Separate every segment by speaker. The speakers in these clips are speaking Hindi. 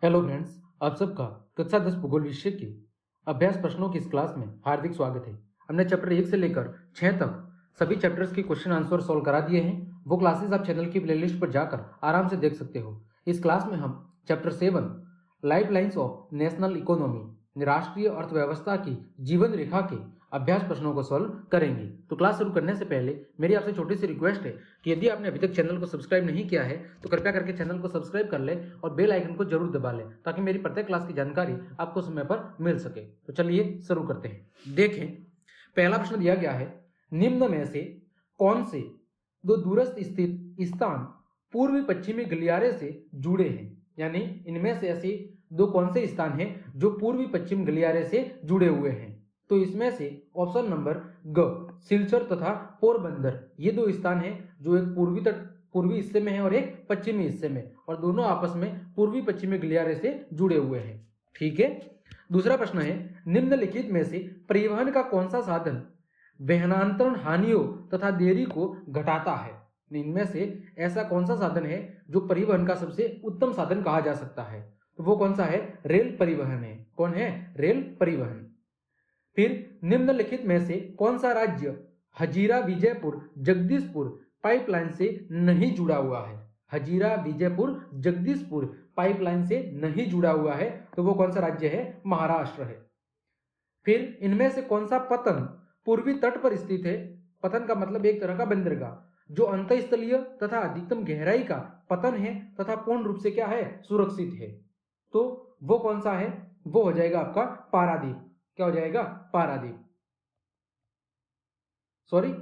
Speaker 1: हेलो फ्रेंड्स, आप सबका कक्षा 10 भूगोल विषय के अभ्यास प्रश्नों की इस क्लास में हार्दिक स्वागत है। हमने चैप्टर 1 से लेकर 6 तक सभी चैप्टर्स के क्वेश्चन आंसर सॉल्व करा दिए हैं। वो क्लासेस आप चैनल की प्लेलिस्ट पर जाकर आराम से देख सकते हो। इस क्लास में हम chapter 7 life lines of national economy राष्ट्रीय अर्थव्यवस्था की जीवन रेखा के अभ्यास प्रश्नों को सॉल्व करेंगे। तो क्लास शुरू करने से पहले मेरी आपसे छोटी सी रिक्वेस्ट है कि यदि आपने अभी तक चैनल को सब्सक्राइब नहीं किया है तो कृपया करके चैनल को सब्सक्राइब कर ले और बेल आइकन को जरूर दबा ले ताकि मेरी प्रत्येक क्लास की जानकारी आपको समय पर मिल सके। तो चलिए शुरू करते हैं। देखें, पहला प्रश्न दिया गया है, निम्न में से कौन से दो दूरस्थ स्थित स्थान पूर्वी पश्चिमी गलियारे से जुड़े हैं? यानी इनमें से ऐसे दो कौन से स्थान हैं जो पूर्वी पश्चिम गलियारे से जुड़े हुए हैं? तो इसमें से ऑप्शन नंबर ग सिलचर तथा पोरबंदर, ये दो स्थान हैं जो एक पूर्वी हिस्से में है और एक पश्चिमी हिस्से में, और दोनों आपस में पूर्वी पश्चिमी गलियारे से जुड़े हुए हैं। ठीक है। दूसरा प्रश्न है, निम्नलिखित में से परिवहन का कौन सा साधन वहनांतरण हानियों तथा देरी को घटाता है? इनमें से ऐसा कौन सा साधन है जो परिवहन का सबसे उत्तम साधन कहा जा सकता है? तो वो कौन सा है? रेल परिवहन है। कौन है? रेल परिवहन। फिर निम्नलिखित में से कौन सा राज्य हजीरा विजयपुर जगदीशपुर पाइपलाइन से नहीं जुड़ा हुआ है? हजीरा विजयपुर जगदीशपुर पाइपलाइन से नहीं जुड़ा हुआ है, तो वो कौन सा राज्य है? महाराष्ट्र है। फिर इनमें से कौन सा पतन पूर्वी तट पर स्थित है? पतन का मतलब एक तरह का बंदरगाह, जो अंतःस्थलीय तथा अधिकतम गहराई का पतन है तथा पूर्ण रूप से क्या है? सुरक्षित है। तो वो कौन सा है? वो हो जाएगा आपका पारादीप। क्या हो जाएगा? पारादीप। सॉरी,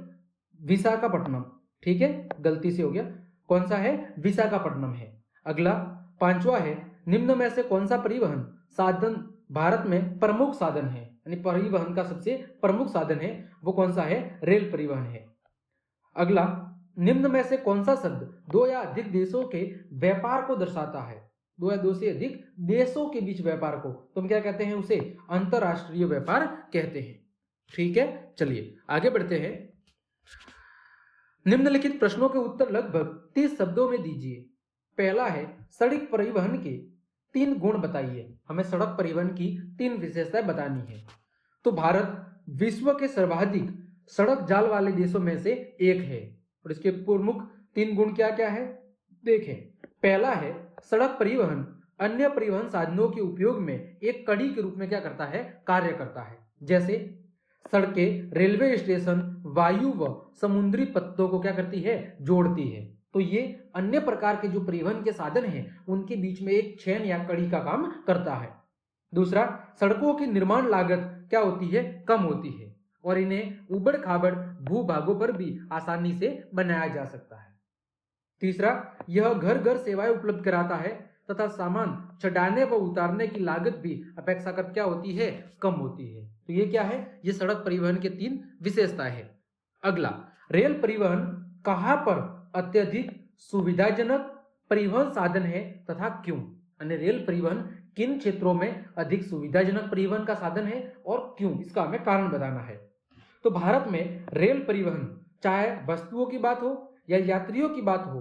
Speaker 1: विशाखापट्टनम। ठीक है, गलती से हो गया। कौन सा है? विशाखापट्टनम है। अगला पांचवा है, निम्न में से कौन सा परिवहन साधन भारत में प्रमुख साधन है? यानी परिवहन का सबसे प्रमुख साधन है, वो कौन सा है? रेल परिवहन है। अगला, निम्न में से कौन सा शब्द दो या अधिक देशों के व्यापार को दर्शाता है? दो या दो से अधिक देशों के बीच व्यापार को तुम क्या कहते हैं? उसे अंतरराष्ट्रीय व्यापार कहते हैं। ठीक है, चलिए आगे बढ़ते हैं। निम्नलिखित प्रश्नों के उत्तर लगभग 30 शब्दों में दीजिए। पहला है, सड़क परिवहन के 3 गुण बताइए। हमें सड़क परिवहन की 3 विशेषताएं बतानी है। तो भारत विश्व के सर्वाधिक सड़क जाल वाले देशों में से एक है, और इसके प्रमुख 3 गुण क्या क्या है? देखें, पहला है, सड़क परिवहन अन्य परिवहन साधनों के उपयोग में एक कड़ी के रूप में क्या करता है? कार्य करता है। जैसे सड़कें रेलवे स्टेशन वायु व समुद्री पत्तों को क्या करती है? जोड़ती है। तो ये अन्य प्रकार के जो परिवहन के साधन हैं उनके बीच में एक चेन या कड़ी का काम करता है। दूसरा, सड़कों की निर्माण लागत क्या होती है? कम होती है, और इन्हें उबड़ खाबड़ भूभागों पर भी आसानी से बनाया जा सकता है। तीसरा, यह घर घर सेवाएं उपलब्ध कराता है तथा सामान चढ़ाने व उतारने की लागत भी अपेक्षाकृत क्या होती है? कम होती है। तो ये क्या है? ये सड़क परिवहन के 3 विशेषताएं है। अगला, रेल परिवहन कहां पर अत्यधिक सुविधाजनक परिवहन साधन है तथा क्यों? यानी रेल परिवहन किन क्षेत्रों में अधिक सुविधाजनक परिवहन का साधन है और क्यों, इसका हमें कारण बताना है। तो भारत में रेल परिवहन चाहे वस्तुओं की बात हो या यात्रियों की बात हो,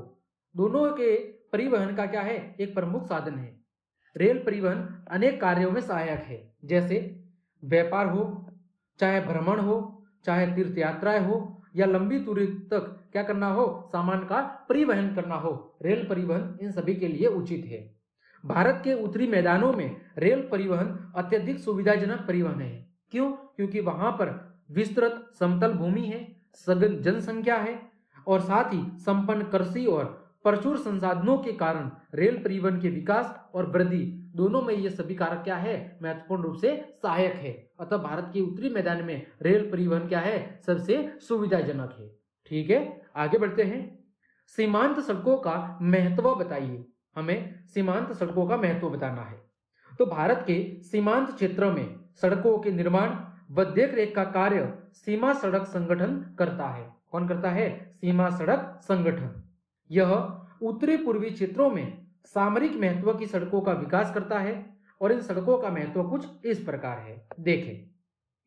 Speaker 1: दोनों के परिवहन का क्या है? एक प्रमुख साधन है। रेल परिवहन अनेक कार्यों में सहायक है, जैसे व्यापार हो, चाहे भ्रमण हो, चाहे तीर्थ यात्राएं हो, या लंबी दूरी तक क्या करना हो? सामान का परिवहन करना हो, रेल परिवहन इन सभी के लिए उचित है। भारत के उत्तरी मैदानों में रेल परिवहन अत्यधिक सुविधाजनक परिवहन है। क्यों? क्योंकि वहां पर विस्तृत समतल भूमि है, सघन जनसंख्या है, और साथ ही संपन्न कृषि और प्रचुर संसाधनों के कारण रेल परिवहन के विकास और वृद्धि दोनों में ये सभी कारक क्या है? महत्वपूर्ण रूप से सहायक है। अतः भारत के उत्तरी मैदान में रेल परिवहन क्या है? सबसे सुविधाजनक है। ठीक है, आगे बढ़ते हैं। सीमांत सड़कों का महत्व बताइए। हमें सीमांत सड़कों का महत्व बताना है। तो भारत के सीमांत क्षेत्रों में सड़कों के निर्माण व देखरेख का कार्य सीमा सड़क संगठन करता है। कौन करता है? सीमा सड़क संगठन। यह उत्तरी पूर्वी क्षेत्रों में सामरिक महत्व की सड़कों का विकास करता है, और इन सड़कों का महत्व कुछ इस प्रकार है। देखें,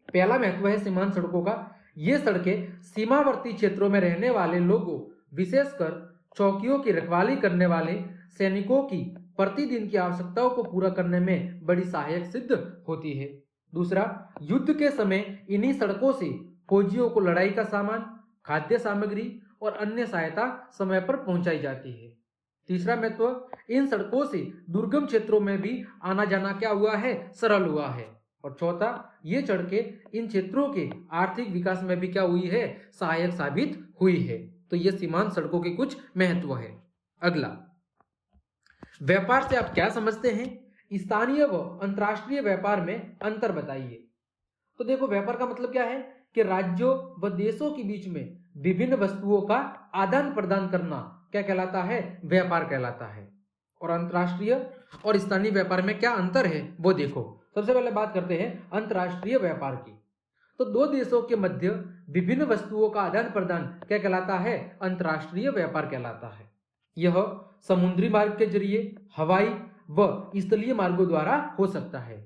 Speaker 1: पहला महत्व है सीमांत सड़कों का। ये सड़कें सीमावर्ती क्षेत्रों में रहने वाले लोगों, विशेषकर चौकियों की रखवाली करने वाले सैनिकों की प्रतिदिन की आवश्यकताओं को पूरा करने में बड़ी सहायक सिद्ध होती है। दूसरा, युद्ध के समय इन्हीं सड़कों से फौजियों को लड़ाई का सामान, खाद्य सामग्री और अन्य सहायता समय पर पहुंचाई जाती है। तीसरा महत्व, इन सड़कों से दुर्गम क्षेत्रों में भी आना जाना क्या हुआ है, सरल हुआ है। और चौथा, ये सड़कें इन क्षेत्रों के आर्थिक विकास में भी क्या हुई है, सहायक साबित हुई है। तो ये सीमांत सड़कों के कुछ महत्व है। अगला, व्यापार से आप क्या समझते हैं? स्थानीय व अंतर्राष्ट्रीय व्यापार में अंतर बताइए। तो देखो, व्यापार का मतलब क्या है कि राज्यों व देशों के बीच में विभिन्न वस्तुओं का आदान प्रदान करना क्या कहलाता है, व्यापार कहलाता है। और अंतर्राष्ट्रीय और स्थानीय व्यापार में क्या अंतर है वो देखो। सबसे पहले बात करते हैं अंतर्राष्ट्रीय व्यापार की। तो दो देशों के मध्य विभिन्न वस्तुओं का आदान प्रदान क्या कहलाता है, अंतर्राष्ट्रीय व्यापार कहलाता है। यह समुद्री मार्ग के जरिए, हवाई व स्थलीय मार्गों द्वारा हो सकता है।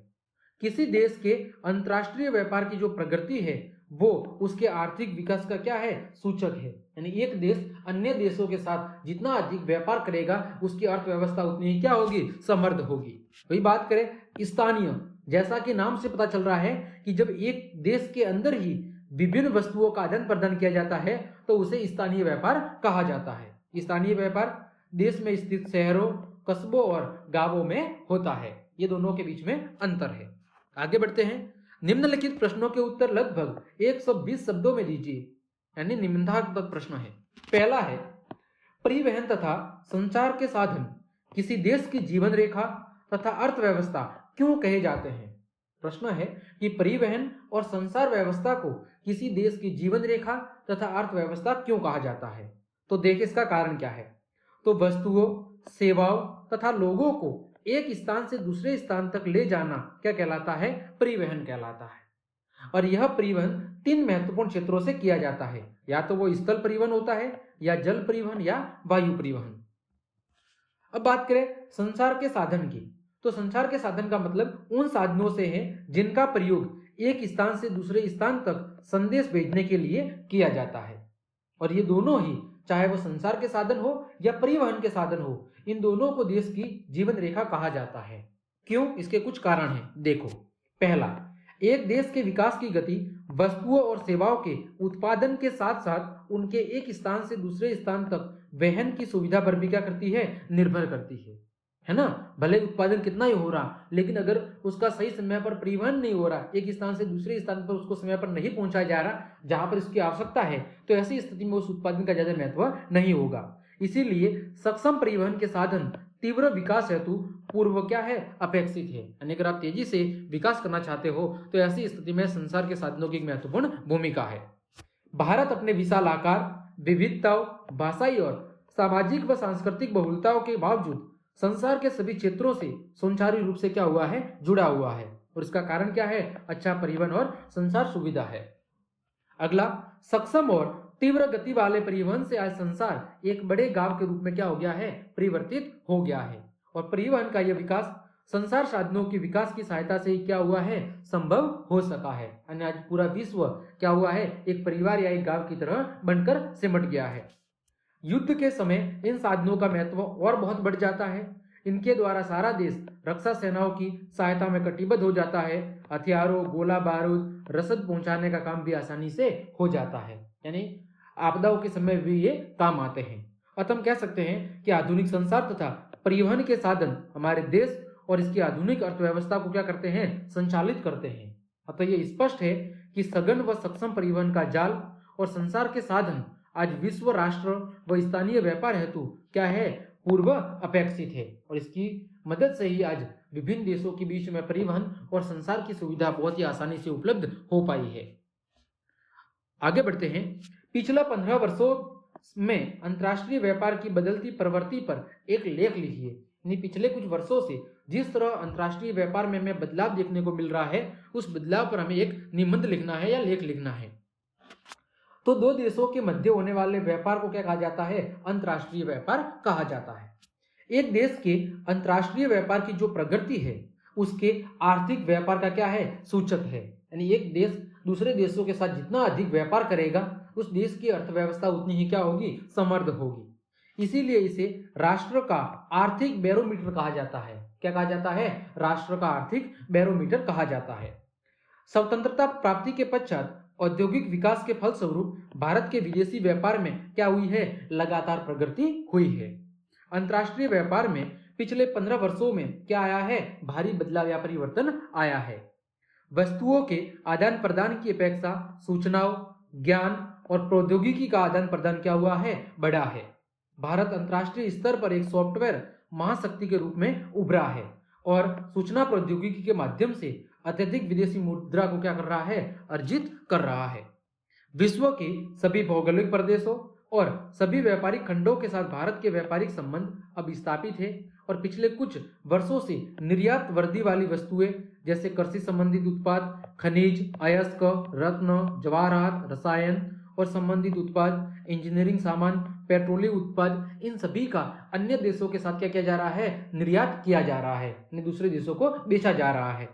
Speaker 1: किसी देश के अंतर्राष्ट्रीय व्यापार की जो प्रगति है वो उसके आर्थिक विकास का क्या है, सूचक है। यानी एक देश अन्य देशों के साथ जितना अधिक व्यापार करेगा उसकी अर्थव्यवस्था उतनी ही क्या होगी, समृद्ध होगी। वही बात करें स्थानीय, जैसा कि नाम से पता चल रहा है कि जब एक देश के अंदर ही विभिन्न वस्तुओं का आदान प्रदान किया जाता है तो उसे स्थानीय व्यापार कहा जाता है। स्थानीय व्यापार देश में स्थित शहरों, कस्बों और गांवों में होता है। ये दोनों के बीच में अंतर है। आगे बढ़ते हैं। निम्नलिखित प्रश्नों के उत्तर लगभग 120 शब्दों में दीजिए, यानी निबंधात्मक प्रश्न है। पहला है, परिवहन तथा संचार के साधन किसी देश की जीवन रेखा तथा अर्थव्यवस्था क्यों कहे जाते हैं? प्रश्न है कि परिवहन और संचार व्यवस्था को किसी देश की जीवन रेखा तथा अर्थव्यवस्था क्यों कहा जाता है? तो देखिए इसका कारण क्या है। तो वस्तुओं, सेवाओं तथा लोगों को एक स्थान से दूसरे स्थान तक ले जाना क्या कहलाता है, परिवहन कहलाता है। और यह परिवहन तीन महत्वपूर्ण क्षेत्रों से किया जाता है, या तो वो स्थल परिवहन होता है, या जल परिवहन, या वायु परिवहन। अब बात करें संचार के साधन की, तो संचार के साधन का मतलब उन साधनों से है जिनका प्रयोग एक स्थान से दूसरे स्थान तक संदेश भेजने के लिए किया जाता है। और ये दोनों ही, चाहे वो संचार के साधन हो या परिवहन के साधन हो, इन दोनों को देश की जीवन रेखा कहा जाता है। क्यों? इसके कुछ कारण हैं। देखो, पहला, एक देश के विकास की गति वस्तुओं और सेवाओं के उत्पादन के साथ साथ उनके एक स्थान से दूसरे स्थान तक वहन की सुविधा पर भी क्या करती है, निर्भर करती है ना। भले उत्पादन कितना ही हो रहा, लेकिन अगर उसका सही समय पर परिवहन नहीं हो रहा, एक स्थान से दूसरे स्थान पर उसको समय पर नहीं पहुंचाया जा रहा जहां पर इसकी आवश्यकता है, तो ऐसी स्थिति में उस उत्पादन का ज्यादा महत्व नहीं होगा। इसीलिए सक्षम परिवहन के साधन तीव्र विकास हेतु पूर्व क्या है, अपेक्षित है। यानी अगर आप तेजी से विकास करना चाहते हो तो ऐसी स्थिति में संचार के साधनों की एक महत्वपूर्ण भूमिका है। भारत अपने विशाल आकार, विविधताओं, भाषाई और सामाजिक व सांस्कृतिक बहुलताओं के बावजूद संसार के सभी क्षेत्रों से सुचारू रूप से क्या हुआ है, जुड़ा हुआ है। और इसका कारण क्या है, अच्छा परिवहन और संचार सुविधा है। अगला, सक्षम और तीव्र गति वाले परिवहन से आज संसार एक बड़े गांव के रूप में क्या हो गया है, परिवर्तित हो गया है। और परिवहन का यह विकास संसार साधनों के विकास की सहायता से ही क्या हुआ है, संभव हो सका है। यानी आज पूरा विश्व क्या हुआ है, एक परिवार या एक गांव की तरह बनकर सिमट गया है। युद्ध के समय इन साधनों का महत्व और बहुत बढ़ जाता है। इनके द्वारा सारा देश रक्षा सेनाओं की सहायता में कटिबद्ध हो जाता है। हथियारों, गोला बारूद, रसद पहुंचाने का काम भी आसानी से हो जाता है। यानी आपदाओं के समय भी ये काम आते हैं। अतः हम कह सकते हैं कि आधुनिक संसार तथा परिवहन के साधन हमारे देश और इसकी आधुनिक अर्थव्यवस्था को क्या करते हैं, संचालित करते हैं। अतः ये स्पष्ट है कि सघन व सक्षम परिवहन का जाल और संसार के साधन आज विश्व, राष्ट्र व स्थानीय व्यापार हेतु क्या है, पूर्व अपेक्षित है। और इसकी मदद से ही आज विभिन्न देशों के बीच में परिवहन और संचार की सुविधा बहुत ही आसानी से उपलब्ध हो पाई है। आगे बढ़ते हैं। पिछला 15 वर्षों में अंतर्राष्ट्रीय व्यापार की बदलती प्रवृत्ति पर एक लेख लिखिए। यानी पिछले कुछ वर्षों से जिस तरह अंतर्राष्ट्रीय व्यापार में हमें बदलाव देखने को मिल रहा है, उस बदलाव पर हमें एक निबंध लिखना है या लेख लिखना है। तो दो देशों के मध्य होने वाले व्यापार को क्या कहा जाता है, अंतर्राष्ट्रीय व्यापार कहा जाता है। एक देश के अंतर्राष्ट्रीय व्यापार की जो प्रगति है उसके आर्थिक व्यापार का क्या है, सूचक है। यानी एक देश दूसरे देशों के साथ जितना अधिक व्यापार करेगा उस देश की अर्थव्यवस्था उतनी ही क्या होगी, समृद्ध होगी। इसीलिए इसे राष्ट्र का आर्थिक बैरोमीटर कहा जाता है। क्या कहा जाता है? राष्ट्र का आर्थिक बैरोमीटर कहा जाता है। स्वतंत्रता प्राप्ति के पश्चात औद्योगिक विकास के फलस्वरूप भारत के विदेशी व्यापार में क्या हुई है? लगातार प्रगति हुई है। अंतर्राष्ट्रीय व्यापार में पिछले 15 वर्षों में क्या आया है? भारी बदलाव या परिवर्तन आया है। वस्तुओं के आदान प्रदान की अपेक्षा सूचनाओं, ज्ञान और प्रौद्योगिकी का आदान प्रदान क्या हुआ है? बढ़ा है। भारत अंतर्राष्ट्रीय स्तर पर एक सॉफ्टवेयर महाशक्ति के रूप में उभरा है और सूचना प्रौद्योगिकी के माध्यम से अत्यधिक विदेशी मुद्रा को क्या कर रहा है? अर्जित कर रहा है। विश्व के सभी भौगोलिक प्रदेशों और सभी व्यापारिक खंडों के साथ भारत के व्यापारिक संबंध अब स्थापित है और पिछले कुछ वर्षों से निर्यात वर्दी वाली वस्तुएं जैसे कृषि संबंधित उत्पाद, खनिज, अयस्क, रत्न, जवाहरात, रसायन और संबंधित उत्पाद, इंजीनियरिंग सामान, पेट्रोलियम उत्पाद, इन सभी का अन्य देशों के साथ क्या किया जा रहा है? निर्यात किया जा रहा है, दूसरे देशों को बेचा जा रहा है।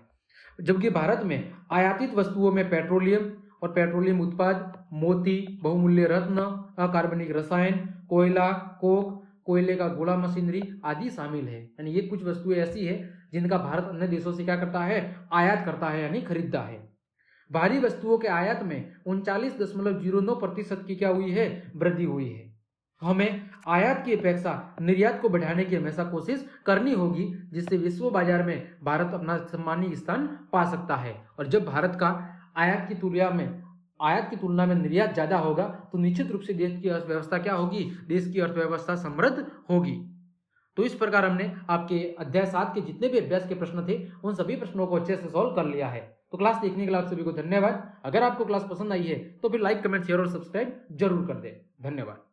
Speaker 1: जबकि भारत में आयातित वस्तुओं में पेट्रोलियम और पेट्रोलियम उत्पाद, मोती, बहुमूल्य रत्न, अकार्बनिक रसायन, कोयला, कोक, कोयले का गोला मशीनरी आदि शामिल है। यानी ये कुछ वस्तुएं ऐसी है जिनका भारत अन्य देशों से क्या करता है? आयात करता है, यानी खरीदता है। भारी वस्तुओं के आयात में 39.09% की क्या हुई है? वृद्धि हुई है। हमें आयात की अपेक्षा निर्यात को बढ़ाने की हमेशा कोशिश करनी होगी, जिससे विश्व बाजार में भारत अपना सम्मानीय स्थान पा सकता है। और जब भारत का आयात की तुलना में निर्यात ज्यादा होगा तो निश्चित रूप से देश की अर्थव्यवस्था क्या होगी? देश की अर्थव्यवस्था समृद्ध होगी। तो इस प्रकार हमने आपके अध्याय 7 के जितने भी अभ्यास के प्रश्न थे उन सभी प्रश्नों को अच्छे से सॉल्व कर लिया है। तो क्लास देखने के लिए आप सभी को धन्यवाद। अगर आपको क्लास पसंद आई है तो फिर लाइक, कमेंट, शेयर और सब्सक्राइब जरूर कर दें। धन्यवाद।